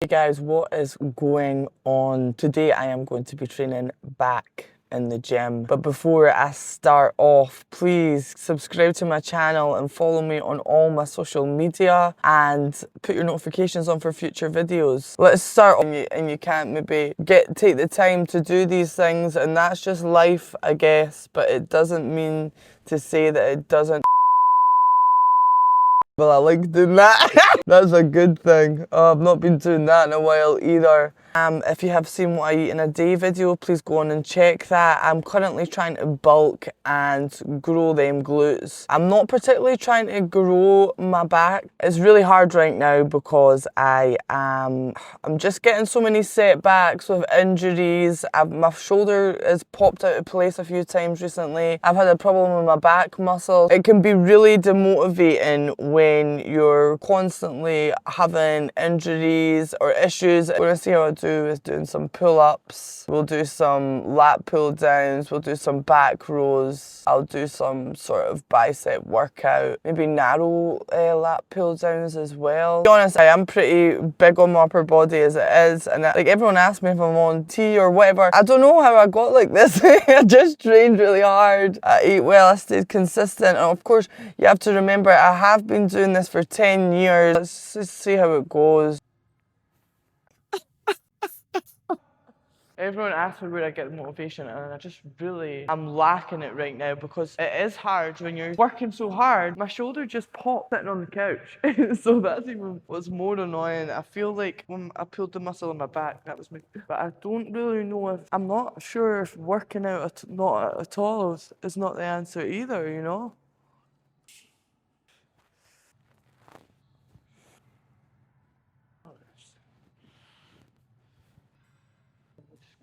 Hey guys, what is going on? Today I am going to be training back in the gym. But before I start off, please subscribe to my channel and follow me on all my social media and put your notifications on for future videos. Let's start on you, and you can't maybe take the time to do these things, and that's just life, I guess, but it doesn't mean to say that it doesn't. Well, I like doing that. That's a good thing. I've not been doing that in a while either. If you have seen what I eat in a day video, please go on and check that. I'm currently trying to bulk and grow them glutes. I'm not particularly trying to grow my back. It's really hard right now because I'm just getting so many setbacks with injuries. My shoulder has popped out of place a few times recently. I've had a problem with my back muscle. It can be really demotivating when you're constantly having injuries or issues. We're gonna see how I do is doing some pull-ups. We'll do some lat pull downs. We'll do some back rows. I'll do some sort of bicep workout. Maybe narrow lat pull downs as well. To be honest, I am pretty big on my upper body as it is, and like everyone asks me if I'm on T or whatever. I don't know how I got like this. I just trained really hard. I ate well. I stayed consistent, and of course, you have to remember I have been doing this for 10 years. Let's just see how it goes. Everyone asks me where I get the motivation, and I'm lacking it right now because it is hard when you're working so hard. My shoulder just popped sitting on the couch. So that's even what's more annoying. I feel like when I pulled the muscle in my back, that was me. But I don't really know if, I'm not sure if working out not at all is not the answer either, you know?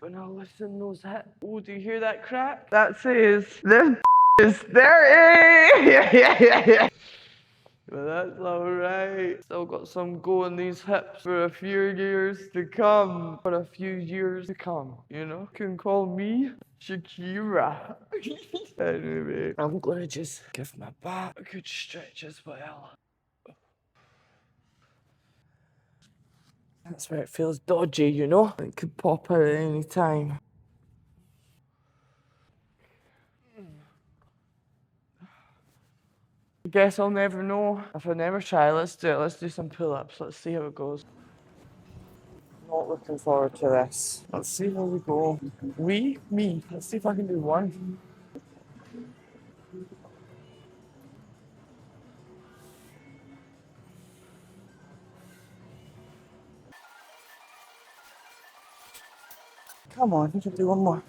Gonna listen those hips. Oh, do you hear that crack? That says this is there. Yeah. But that's alright. Still got some go in these hips for a few years to come. For a few years to come, you know? You can call me Shakira. Anyway, I'm gonna just give my back a good stretch as well. That's where it feels dodgy, you know? It could pop out at any time. I guess I'll never know if I never try. Let's do it. Let's do some pull-ups. Let's see how it goes. Not looking forward to this. Let's see how we go. Me. Let's see if I can do one. Come on, I can do one more.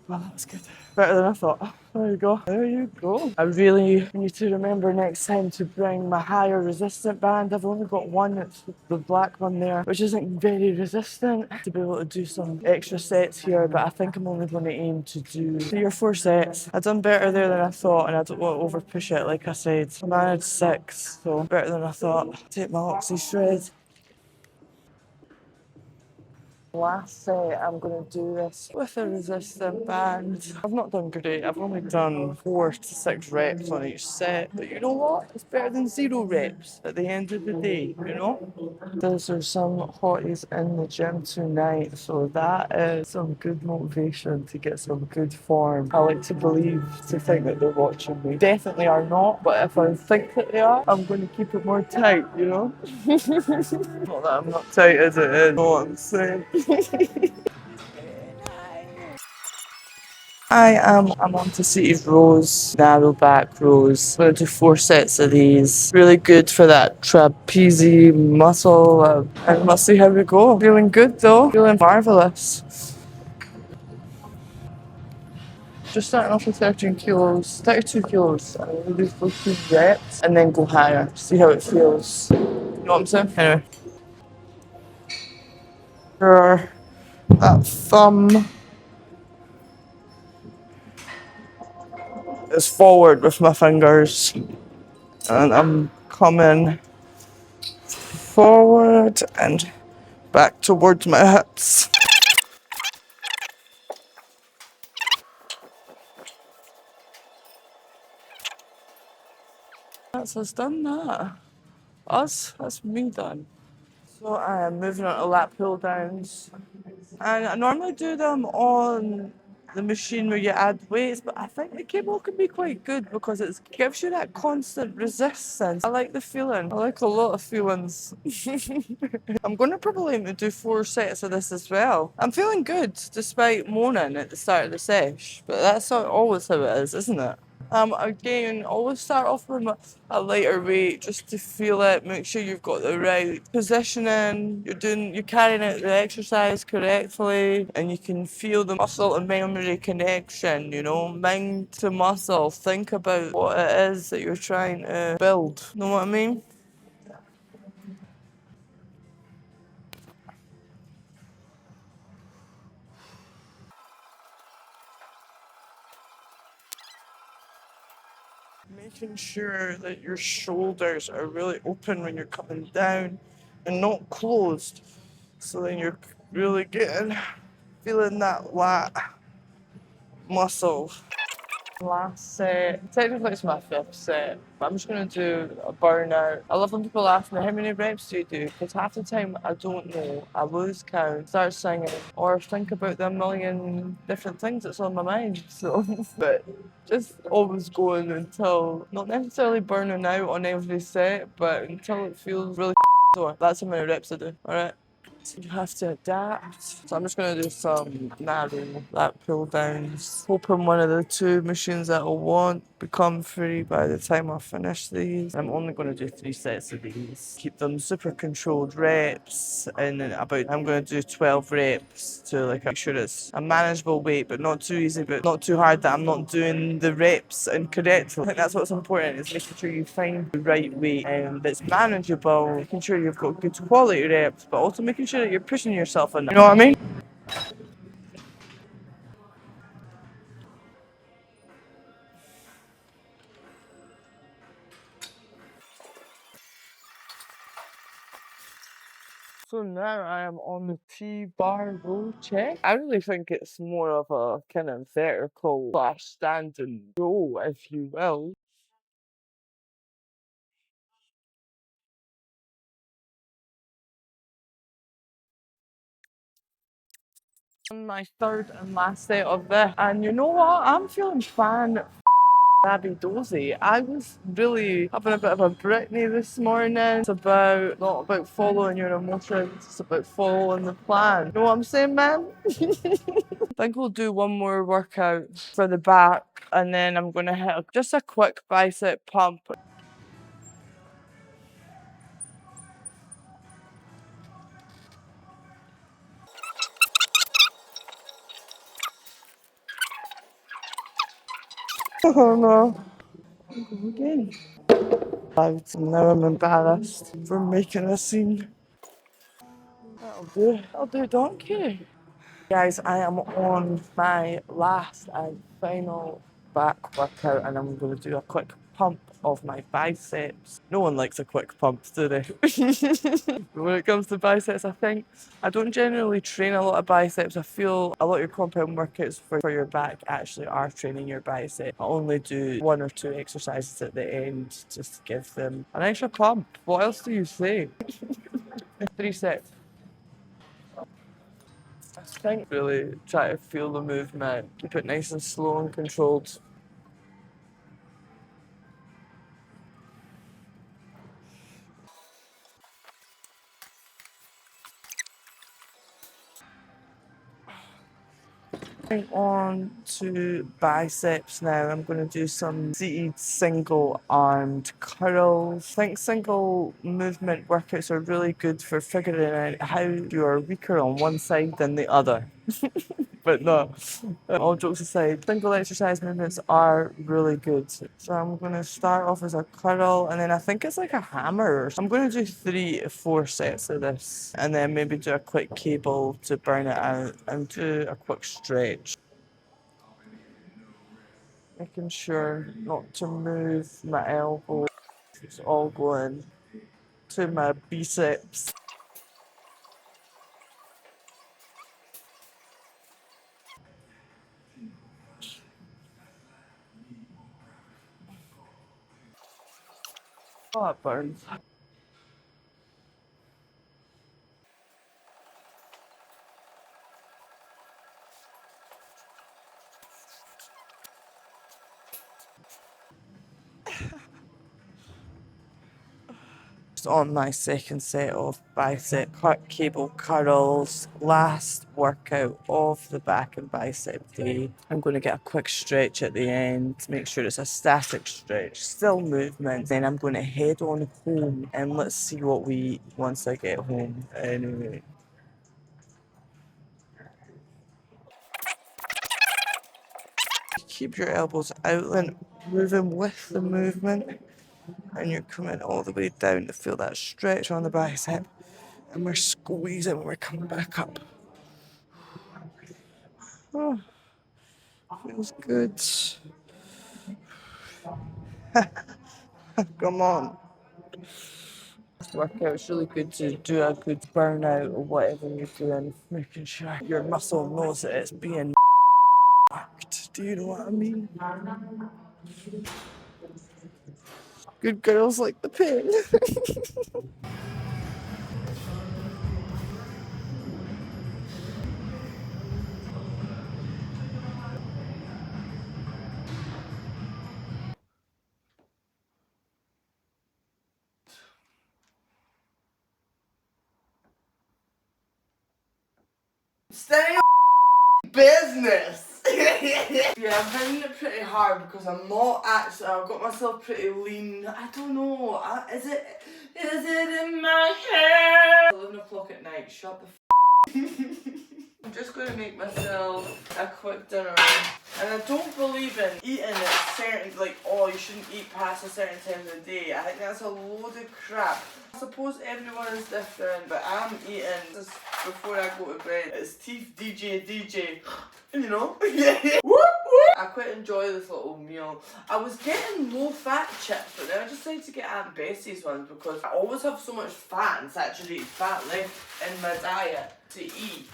Well, that was good. Better than I thought. There you go. There you go. I really need to remember next time to bring my higher resistant band. I've only got one, it's the black one there, which isn't very resistant, to be able to do some extra sets here, but I think I'm only going to aim to do 3 or 4 sets. I've done better there than I thought, and I don't want to over push it, like I said. I managed 6, so better than I thought. Take my oxy shred. Last set, I'm going to do this with a resistant band. I've not done great. I've only done 4 to 6 reps on each set. But you know what? It's better than 0 reps at the end of the day, you know? Those are some hotties in the gym tonight. So that is some good motivation to get some good form. I like to think that they're watching me. Definitely are not. But if I think that they are, I'm going to keep it more tight, you know? Not that I'm not tight as it is. You know what I'm saying? I'm on to seated rows, narrow back rows. I'm gonna do 4 sets of these. Really good for that trapezius muscle. And we'll see how we go. Feeling good though. Feeling marvelous. Just starting off with 13 kilos, 32 kilos. I'm gonna do 14 reps and then go higher. See how it feels. You know what I'm saying? Anyway. Sure. That thumb is forward with my fingers. And I'm coming forward and back towards my hips. else has done that. Us? That's me done. So I am moving on to lat pull downs. And I normally do them on the machine where you add weights, but I think the cable can be quite good because it gives you that constant resistance. I like the feeling. I like a lot of feelings. I'm going to probably aim to do 4 sets of this as well. I'm feeling good despite moaning at the start of the sesh, but that's not always how it is, isn't it? Again, always start off with a lighter weight just to feel it. Make sure you've got the right positioning. You're carrying out the exercise correctly, and you can feel the muscle to memory connection. You know, mind to muscle. Think about what it is that you're trying to build. Know what I mean? Making sure that your shoulders are really open when you're coming down and not closed. So then you're really feeling that lat muscle. Last set. Technically, it's my 5th set. I'm just going to do a burnout. I love when people ask me, how many reps do you do? Because half the time I don't know. I lose count, start singing, or think about the million different things that's on my mind. So, but just always going until, not necessarily burning out on every set, but until it feels really sore. That's how many reps I do, alright? You have to adapt. So I'm just going to do some narrow lat pull downs. Hoping one of the 2 machines that I'll want become free by the time I finish these. I'm only going to do 3 sets of these. Keep them super controlled reps, and then I'm going to do 12 reps to like make sure it's a manageable weight, but not too easy, but not too hard that I'm not doing the reps incorrectly. I think that's what's important, is making sure you find the right weight that's manageable, making sure you've got good quality reps, but also making sure that you're pushing yourself enough. You know what I mean? So now I am on the T-bar row check. I really think it's more of a kind of vertical slash standing row, if you will. On my 3rd and last set of this. And you know what? I'm feeling Abby Dozy. I was really having a bit of a Britney this morning. It's about not about following your emotions, it's about following the plan. You know what I'm saying, man? I think we'll do one more workout for the back, and then I'm gonna hit just a quick bicep pump. Oh no. Again. Now I'm embarrassed for making a scene. That'll do. I'll do donkey. Guys, I am on my last and final back workout, and I'm going to do a quick pump of my biceps. No one likes a quick pump, do they? When it comes to biceps, I think I don't generally train a lot of biceps. I feel a lot of your compound workouts for your back actually are training your bicep. I only do 1 or 2 exercises at the end just to give them an extra pump. What else do you say? 3 sets. I think really try to feel the movement, keep it nice and slow and controlled. Moving on to biceps now, I'm going to do some seated single armed curls. I think single movement workouts are really good for figuring out how you are weaker on one side than the other. But no, all jokes aside, single exercise movements are really good. So I'm going to start off as a curl, and then I think it's like a hammer. I'm going to do 3 to 4 sets of this, and then maybe do a quick cable to burn it out and do a quick stretch. Making sure not to move my elbow. It's all going to my biceps. Oh, it burns. On my second set of bicep cable curls, last workout of the back and bicep day. I'm going to get a quick stretch at the end, make sure it's a static stretch, still movement. Then I'm going to head on home and let's see what we eat once I get home. Anyway. Keep your elbows out and moving with the movement, and you're coming all the way down to feel that stretch on the bicep. And we're squeezing when we're coming back up. Oh, feels good. Come on. This workout's really good to do a good burnout or whatever you're doing, making sure your muscle knows that it's being worked. Do you know what I mean? Good girls like the pain. Stay business. Yeah, I'm finding it pretty hard because I'm not actually. I've got myself pretty lean. I don't know. Is it in my head? 11 o'clock at night. Shut the. I'm just going to make myself a quick dinner. And I don't believe in eating at certain, like, oh, you shouldn't eat past a certain time of the day. I think that's a load of crap. I suppose everyone is different, but I'm eating just before I go to bed. It's teeth DJ, you know? Yeah. I quite enjoy this little meal. I was getting low fat chips, but then I decided to get Aunt Bessie's ones because I always have so much fat and saturated fat left in my diet to eat.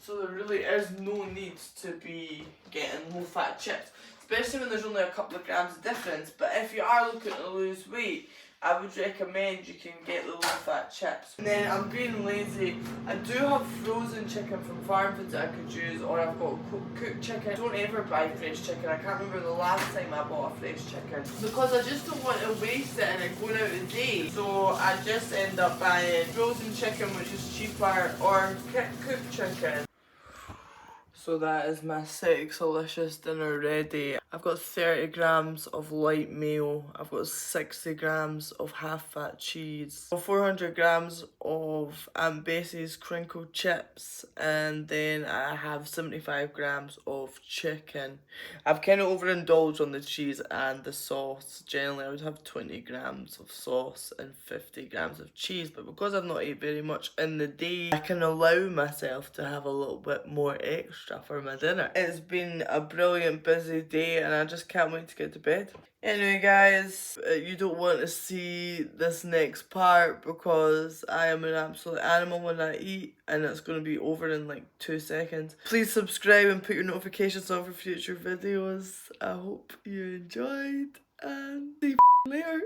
So there really is no need to be getting low fat chips, especially when there's only a couple of grams of difference. But if you are looking to lose weight, I would recommend you can get the low fat chips. And then I'm being lazy. I do have frozen chicken from Farm Foods that I could use, or I've got cooked chicken. Don't ever buy fresh chicken. I can't remember the last time I bought a fresh chicken because I just don't want to waste it and it going out of date. So I just end up buying frozen chicken, which is cheaper, or cooked chicken. So that is my delicious dinner ready. I've got 30 grams of light mayo. I've got 60 grams of half-fat cheese. 400 grams of Aunt Bessie's crinkled chips. And then I have 75 grams of chicken. I've kind of overindulged on the cheese and the sauce. Generally, I would have 20 grams of sauce and 50 grams of cheese. But because I've not ate very much in the day, I can allow myself to have a little bit more extra for my dinner. It's been a brilliant busy day and I just can't wait to get to bed. Anyway guys, you don't want to see this next part because I am an absolute animal when I eat and it's going to be over in like 2 seconds. Please subscribe and put your notifications on for future videos. I hope you enjoyed and see you later.